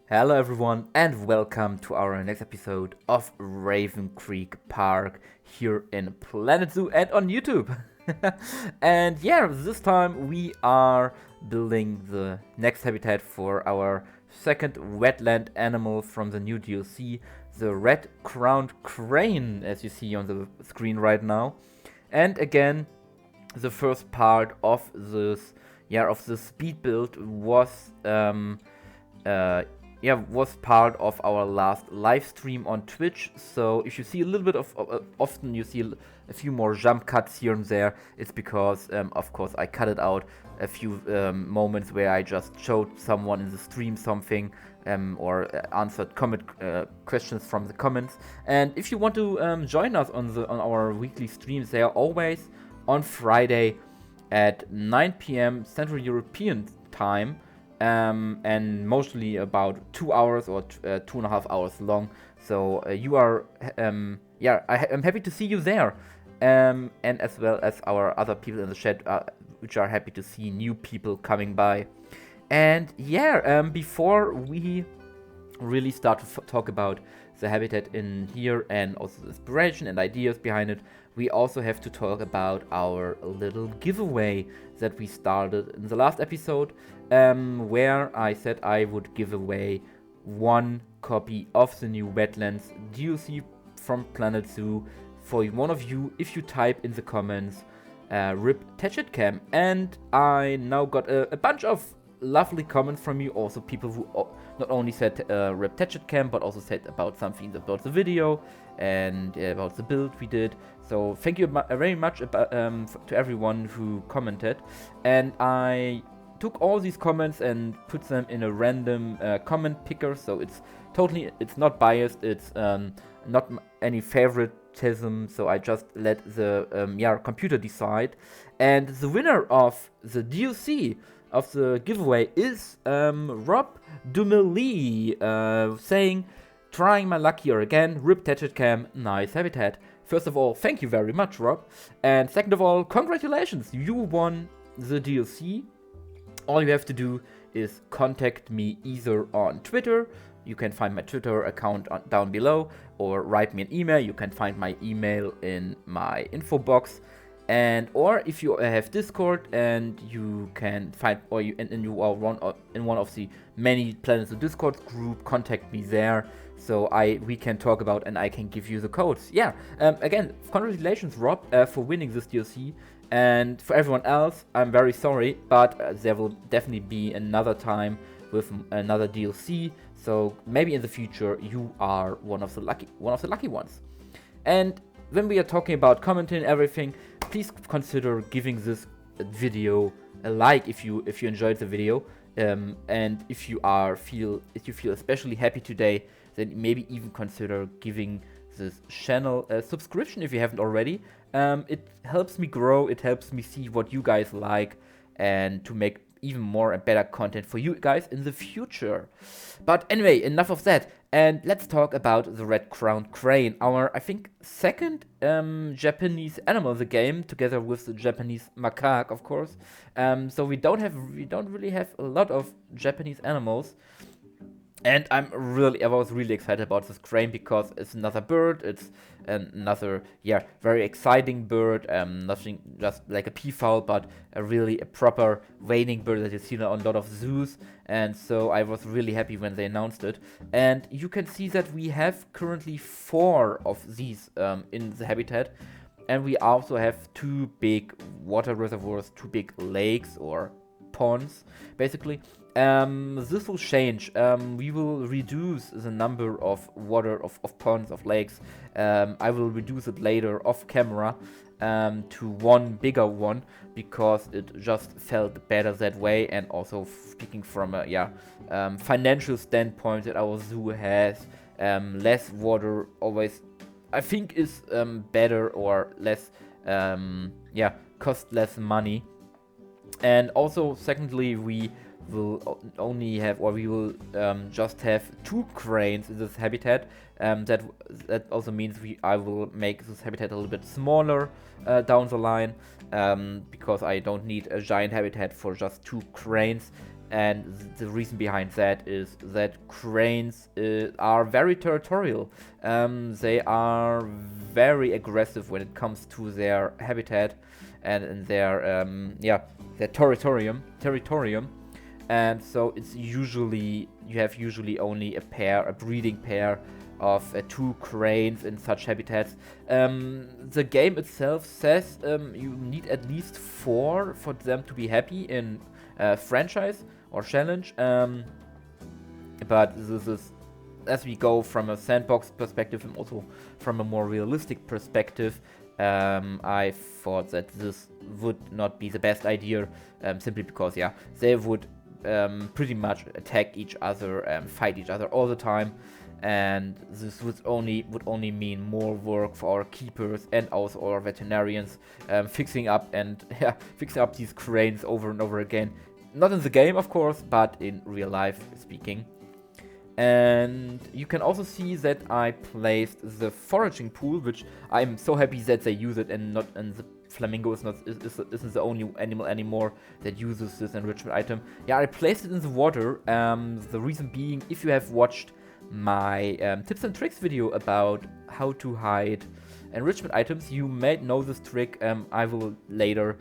Hello everyone and welcome to our next episode of Raven Creek Park here in Planet Zoo and on YouTube. And yeah, this time we are building the next habitat for our second wetland animal from the new DLC, the red-crowned crane, as you see on the screen right now. And again, the first part of this speed build was was part of our last live stream on Twitch. So if you see a little bit of often you see a few more jump cuts here and there, it's because of course I cut it out a few moments where I just showed someone in the stream something or answered questions from the comments. And if you want to join us on our weekly streams, they are always on Friday at 9 p.m. Central European time. And mostly about 2 hours or 2.5 hours long. So you are, I'm happy to see you there, and as well as our other people in the chat, which are happy to see new people coming by. And before we really start to talk about the habitat in here and also the inspiration and ideas behind it, we also have to talk about our little giveaway that we started in the last episode, where I said I would give away one copy of the new Wetlands DLC from Planet Zoo for one of you if you type in the comments RIP Cam. And I now got a bunch of lovely comments from you, also people who not only said RIP Cam but also said about something about the video and about the build we did. So thank you very much to everyone who commented, and I took all these comments and put them in a random comment picker, so it's not biased, it's not any favoritism, so I just let the computer decide. And the winner of the DLC of the giveaway is Rob Dumelee, saying, "Trying my luck here again, RIP Cam, nice habitat." First of all, thank you very much, Rob. And second of all, congratulations, you won the DLC. All you have to do is contact me either on Twitter, you can find my Twitter account down below, or write me an email, you can find my email in my info box. Or if you have Discord and you can find, or you are in one of the many Planet Zoo Discord group, contact me there, so we can talk about and I can give you the codes. Again, congratulations, Rob, for winning this DLC. And for everyone else, I'm very sorry, but there will definitely be another time with another DLC. So maybe in the future you are one of the lucky ones. And when we are talking about commenting and everything, please consider giving this video a like if you enjoyed the video. And if you feel especially happy today, then maybe even consider giving this channel a subscription if you haven't already. It helps me grow, it helps me see what you guys like, and to make even more and better content for you guys in the future. But anyway, enough of that, and let's talk about the red-crowned crane, our, I think, second Japanese animal in the game, together with the Japanese macaque, of course. So we don't really have a lot of Japanese animals. And I was really excited about this crane because it's another bird. It's another, very exciting bird. Nothing just like a peafowl, but a proper wading bird that you see on a lot of zoos. And so I was really happy when they announced it. And you can see that we have currently 4 of these in the habitat. And we also have 2 big water reservoirs, 2 big lakes or ponds, basically. This will change. We will reduce the number of ponds, of lakes. I will reduce it later off camera to one bigger one, because it just felt better that way, and also speaking from a financial standpoint, that our zoo has less water always, I think, is better, or less cost less money. And also, secondly, we will only have, or we will just have 2 cranes in this habitat. That also means I will make this habitat a little bit smaller down the line, because I don't need a giant habitat for just 2 cranes. And the reason behind that is that cranes are very territorial. They are very aggressive when it comes to their habitat and their their territorium. And so it's usually, you have usually only a breeding pair of 2 cranes in such habitats. The game itself says you need at least 4 for them to be happy in franchise or challenge. But this is, as we go from a sandbox perspective and also from a more realistic perspective, I thought that this would not be the best idea, simply because they would pretty much attack each other, fight each other all the time, and this would only mean more work for our keepers and also our veterinarians, fixing up these cranes over and over again. Not in the game, of course, but in real life speaking. And you can also see that I placed the foraging pool, which I'm so happy that they use it, and the flamingo isn't the only animal anymore that uses this enrichment item. Yeah, I placed it in the water. The reason being, if you have watched my tips and tricks video about how to hide enrichment items, you may know this trick. I will later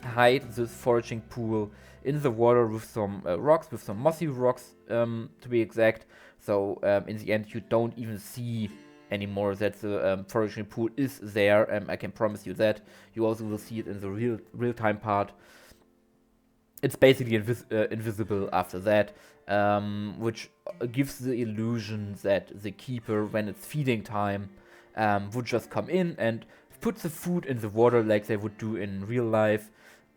hide this foraging pool in the water with some rocks, with some mossy rocks to be exact. So in the end, you don't even see anymore that the foraging pool is there. I can promise you that. You also will see it in the real-time part. It's basically invisible after that, which gives the illusion that the keeper, when it's feeding time, would just come in and put the food in the water like they would do in real life.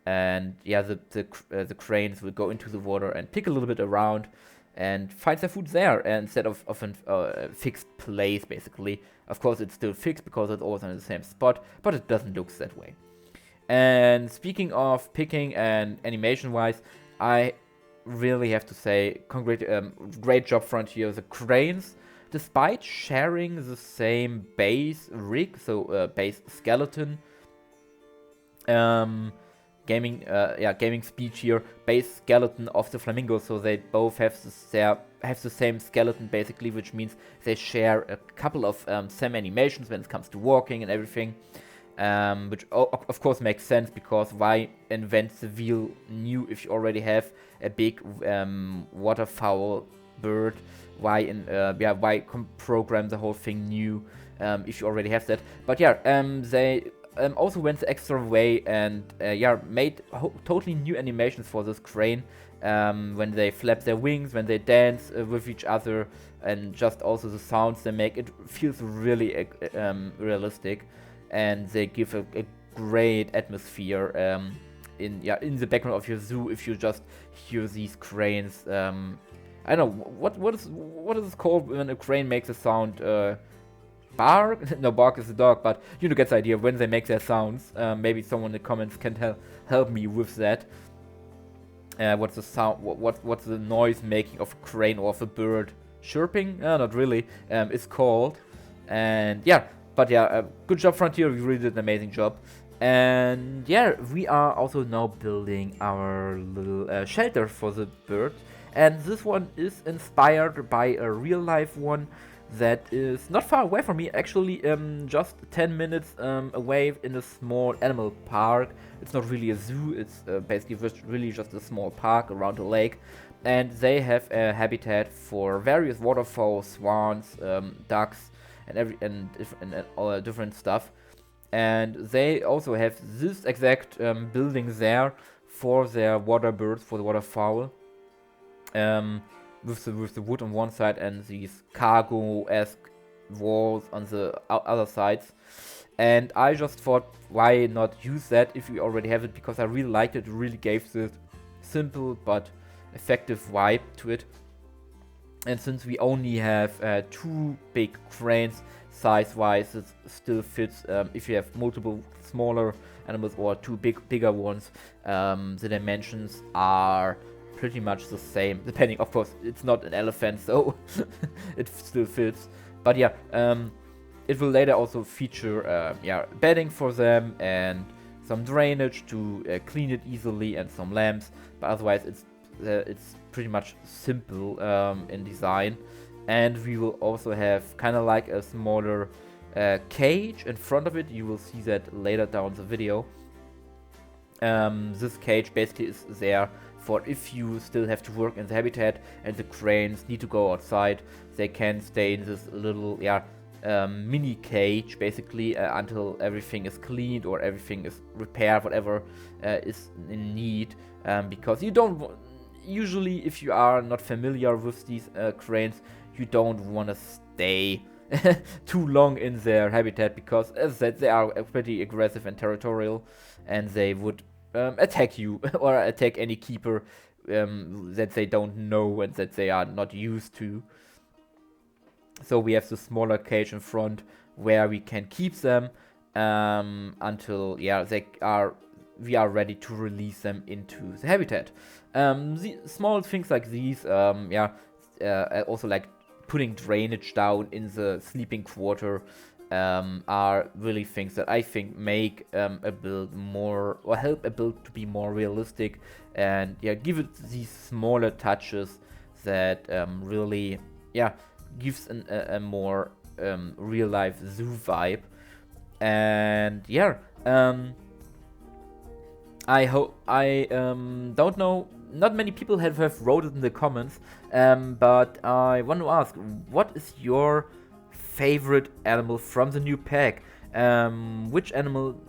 And the cranes will go into the water and pick a little bit around and find their food there, instead of a fixed place, basically. Of course, it's still fixed because it's always on the same spot, but it doesn't look that way. And speaking of picking and animation-wise, I really have to say, great job, Frontier. The cranes, despite sharing the same base rig, so base skeleton, gaming speech here, base skeleton of the flamingo, so they both have the same skeleton basically, which means they share a couple of same animations when it comes to walking and everything, which of course makes sense, because why invent the wheel new if you already have a big waterfowl bird? Why program the whole thing new if you already have that? But they also went the extra way and made totally new animations for this crane, when they flap their wings, when they dance with each other, and just also the sounds they make. It feels really realistic, and they give a great atmosphere in the background of your zoo if you just hear these cranes. I don't know what is it called when a crane makes a sound. Bark? No, bark is the dog, but you get the idea when they make their sounds. Maybe someone in the comments can help me with that. What's the sound? What's the noise making of a crane or of a bird? Chirping? Not really. It's called. And good job, Frontier. You really did an amazing job. And we are also now building our little shelter for the bird. And this one is inspired by a real life one that is not far away from me, actually, just 10 minutes away in a small animal park. It's not really a zoo, it's basically really just a small park around a lake. And they have a habitat for various waterfowl, swans, ducks, and all different stuff. And they also have this exact building there for their water birds, for the waterfowl. With the wood on one side and these cargo-esque walls on the other sides. And I just thought, why not use that if we already have it, because I really liked it. It really gave this simple but effective vibe to it. And since we only have 2 big cranes, size-wise, it still fits if you have multiple smaller animals or 2 bigger ones. The dimensions are pretty much the same, depending, of course, it's not an elephant, so it still fits. But it will later also feature bedding for them and some drainage to clean it easily and some lamps. But otherwise, it's it's pretty much simple in design. And we will also have kind of like a smaller cage in front of it. You will see that later down the video. This cage basically is there for if you still have to work in the habitat and the cranes need to go outside, they can stay in this little mini cage basically until everything is cleaned or everything is repaired, whatever is in need, because you don't usually, if you are not familiar with these cranes, you don't want to stay too long in their habitat, because as I said, they are pretty aggressive and territorial, and they would attack you or attack any keeper that they don't know and that they are not used to. So we have the smaller cage in front where we can keep them until we are ready to release them into the habitat. The small things like these, also like putting drainage down in the sleeping quarter, are really things that I think make a build more, or help a build to be more realistic, and give it these smaller touches that really gives a more real life zoo vibe. And I hope don't know. Not many people have wrote it in the comments, but I want to ask, what is your favorite animal from the new pack? Which animal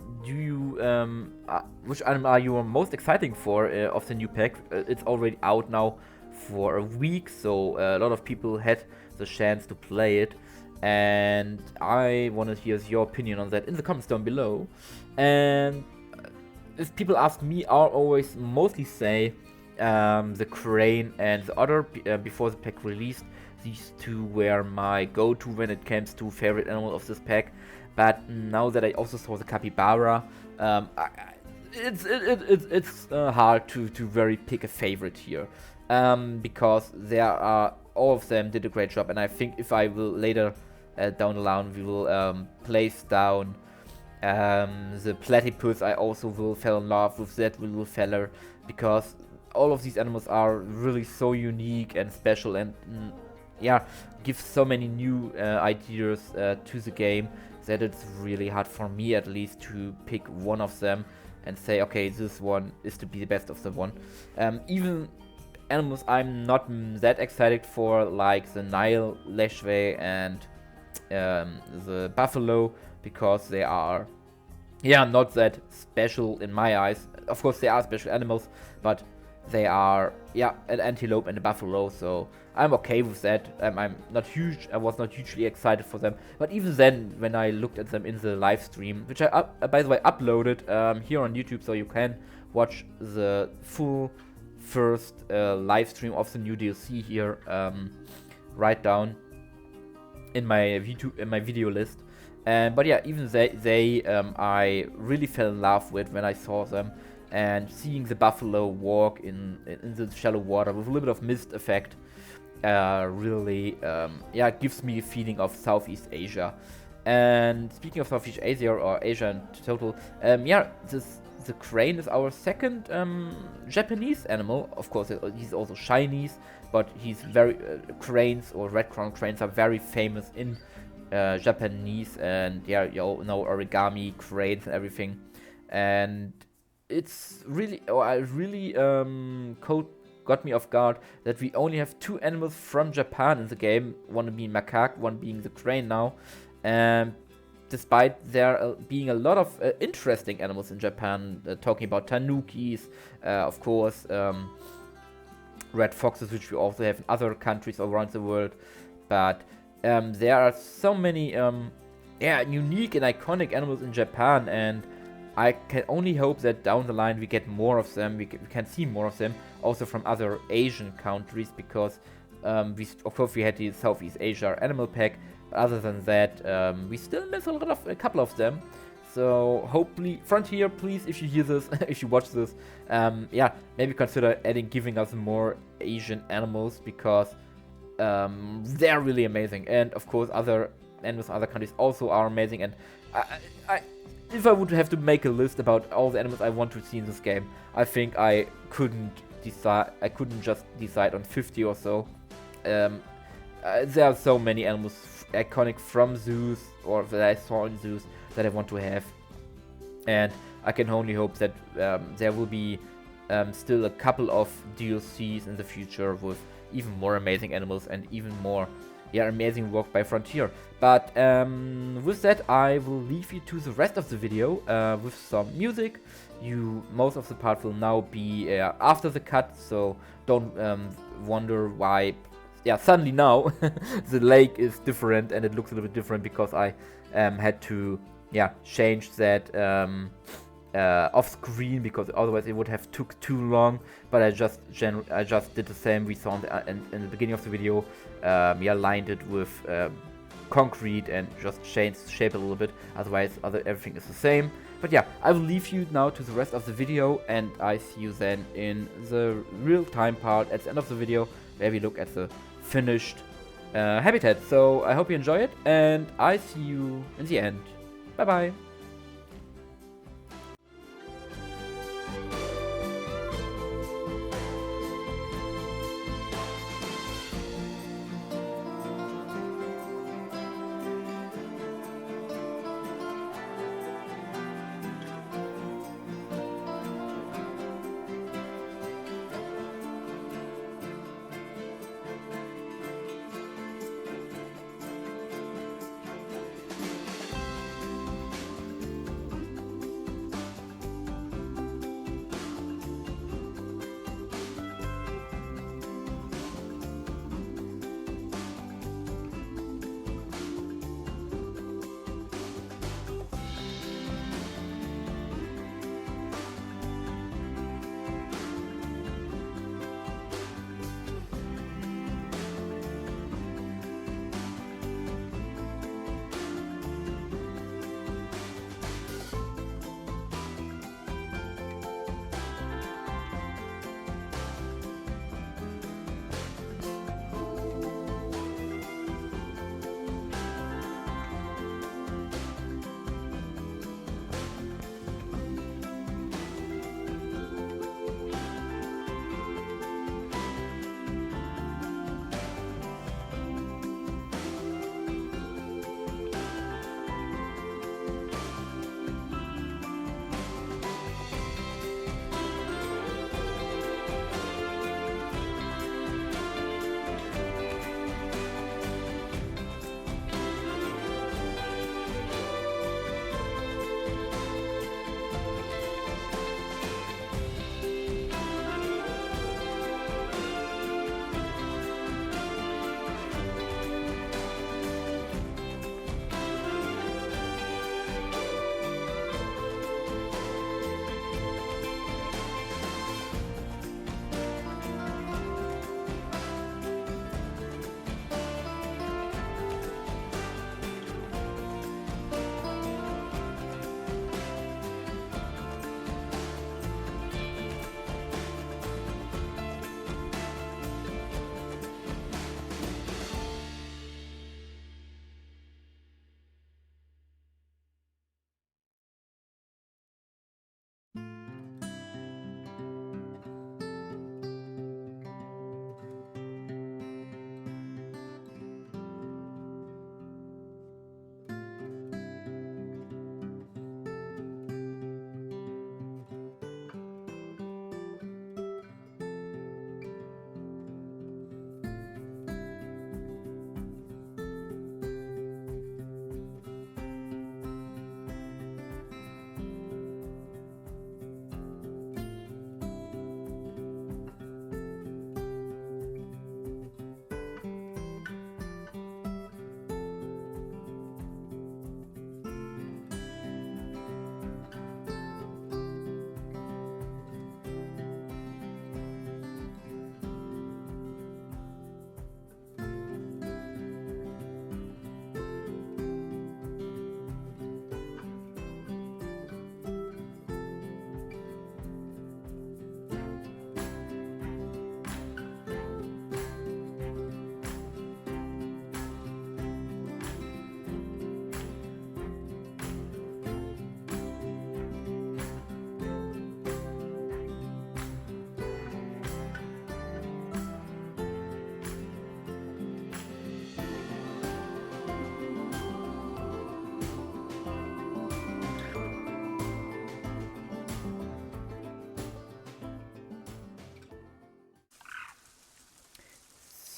are you most excited for of the new pack? It's already out now for a week, so a lot of people had the chance to play it, and I want to hear your opinion on that in the comments down below. And if people ask me, I'll always mostly say the crane and the otter. Before the pack released, these two were my go-to when it comes to favorite animal of this pack. But now that I also saw the capybara, it's hard to very pick a favorite here, because there are all of them did a great job, and I think if I will later down the line we will place down the platypus. I also will fall in love with that little feller, because all of these animals are really so unique and special, and give so many new ideas to the game, that it's really hard for me at least to pick one of them and say, okay, this one is to be the best of the one. Even animals I'm not that excited for, like the Nile leshway and the buffalo, because they are not that special in my eyes. Of course they are special animals, but they are an antelope and a buffalo, so I'm okay with that. I was not hugely excited for them, but even then, when I looked at them in the live stream, which I by the way uploaded here on YouTube, so you can watch the full first live stream of the new DLC here, right down in my video list. But even they I really fell in love with when I saw them, and seeing the buffalo walk in the shallow water with a little bit of mist effect really gives me a feeling of Southeast Asia. And speaking of Southeast Asia, or Asia in total, the crane is our second Japanese animal. Of course, he's also Chinese, but he's very cranes or red crown cranes are very famous in Japanese, and you all know origami cranes and everything. And it's really, got me off guard that we only have two animals from Japan in the game, one being macaque, one being the crane now. Despite there being a lot of interesting animals in Japan, talking about tanukis, of course, red foxes, which we also have in other countries around the world. But there are so many unique and iconic animals in Japan, and I can only hope that down the line we get more of them, we can see more of them, also from other Asian countries, because of course we had the Southeast Asia animal pack, but other than that, we still miss a couple of them. So hopefully, Frontier, please, if you hear this, if you watch this, maybe consider giving us more Asian animals, because they're really amazing. And of course, other animals, other countries also are amazing. And if I would have to make a list about all the animals I want to see in this game, I think I couldn't decide. I couldn't just decide on 50 or so. There are so many animals iconic from zoos or that I saw in zoos that I want to have, and I can only hope that there will be still a couple of DLCs in the future with even more amazing animals and even more amazing work by Frontier. But with that, I will leave you to the rest of the video with some music. Most of the part will now be after the cut, so don't wonder why suddenly now the lake is different and it looks a little bit different because I had to change that off screen, because otherwise it would have took too long. But I just did the same we saw in the beginning of the video. Lined it with concrete and just changed the shape a little bit. Otherwise everything is the same. But yeah, I will leave you now to the rest of the video, and I see you then in the real-time part at the end of the video, where we look at the finished habitat. So I hope you enjoy it, and I see you in the end. Bye bye.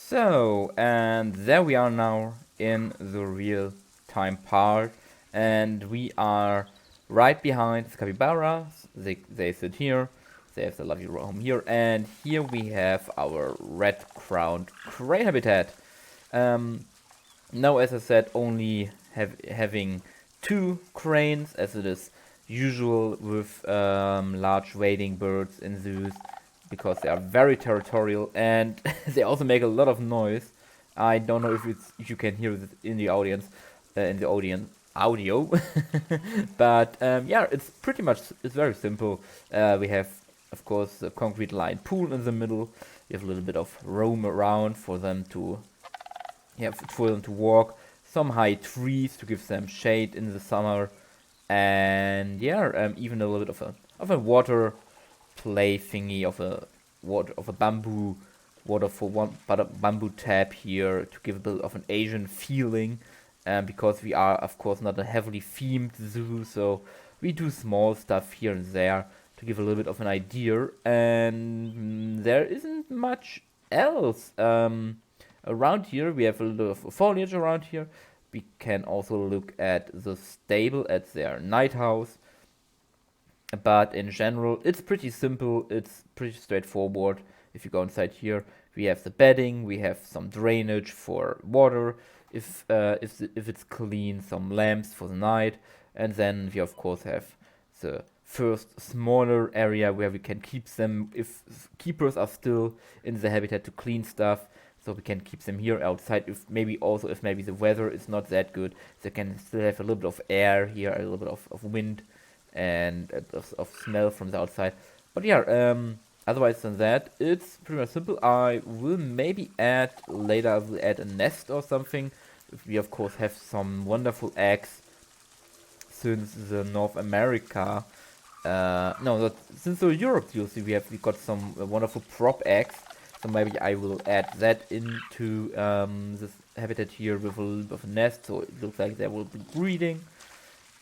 So, and there we are now in the real time part, and we are right behind the capybaras. They sit here, they have the lovely home here, and here we have our red-crowned crane habitat. Now, as I said, only having 2 cranes, as it is usual with large wading birds in zoos, because they are very territorial and they also make a lot of noise. I don't know if you can hear it in the audience, audio, but yeah, it's pretty much it's very simple. We have, of course, a concrete lined pool in the middle. We have a little bit of roam around for them to walk. Some high trees to give them shade in the summer, and yeah, even a little bit of a water play thingy of a bamboo water for one, but a bamboo tap here to give a bit of an Asian feeling. Because we are, of course, not a heavily themed zoo, so we do small stuff here and there to give a little bit of an idea. And there isn't much else. Around here, we have a little of foliage around here. We can also look at the stable, at their night house. But in general, it's pretty simple. It's pretty straightforward. If you go inside here, we have the bedding. We have some drainage for water. If it's clean, some lamps for the night. And then we, of course, have the first smaller area where we can keep them if keepers are still in the habitat to clean stuff. So we can keep them here outside. If maybe the weather is not that good, they can still have a little bit of air here, a little bit of wind, and of smell from the outside. But yeah, otherwise than that, it's pretty much simple. I will maybe add later. I will add a nest or something. We of course have some wonderful eggs since the North America. Since the Europe DLC, we got some wonderful prop eggs. So maybe I will add that into this habitat here with a little bit of a nest, so it looks like they will be breeding.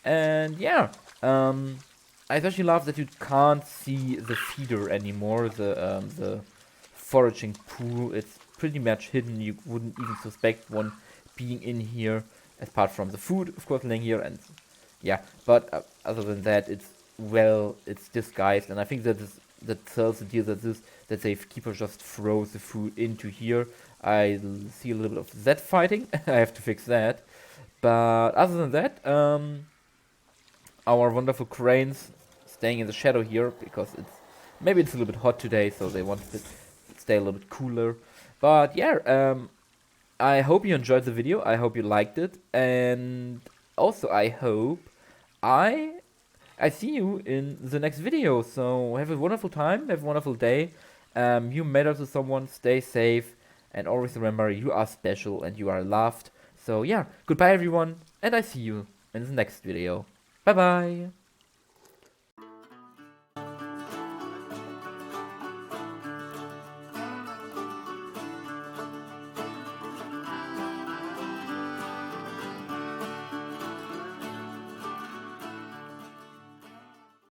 And yeah, I especially love that you can't see the feeder anymore, the foraging pool. It's pretty much hidden. You wouldn't even suspect one being in here, apart from the food, of course, laying here. And yeah, but other than that, it's disguised. And I think that sells the deal that the keeper just throws the food into here. I see a little bit of that fighting. I have to fix that. But other than that, our wonderful cranes staying in the shadow here because maybe it's a little bit hot today, so they want to stay a little bit cooler. But yeah, I hope you enjoyed the video. I hope you liked it, and also I hope I see you in the next video. So have a wonderful time, have a wonderful day. You matter to someone. Stay safe, and always remember you are special and you are loved. So yeah, goodbye everyone, and I see you in the next video. Bye bye.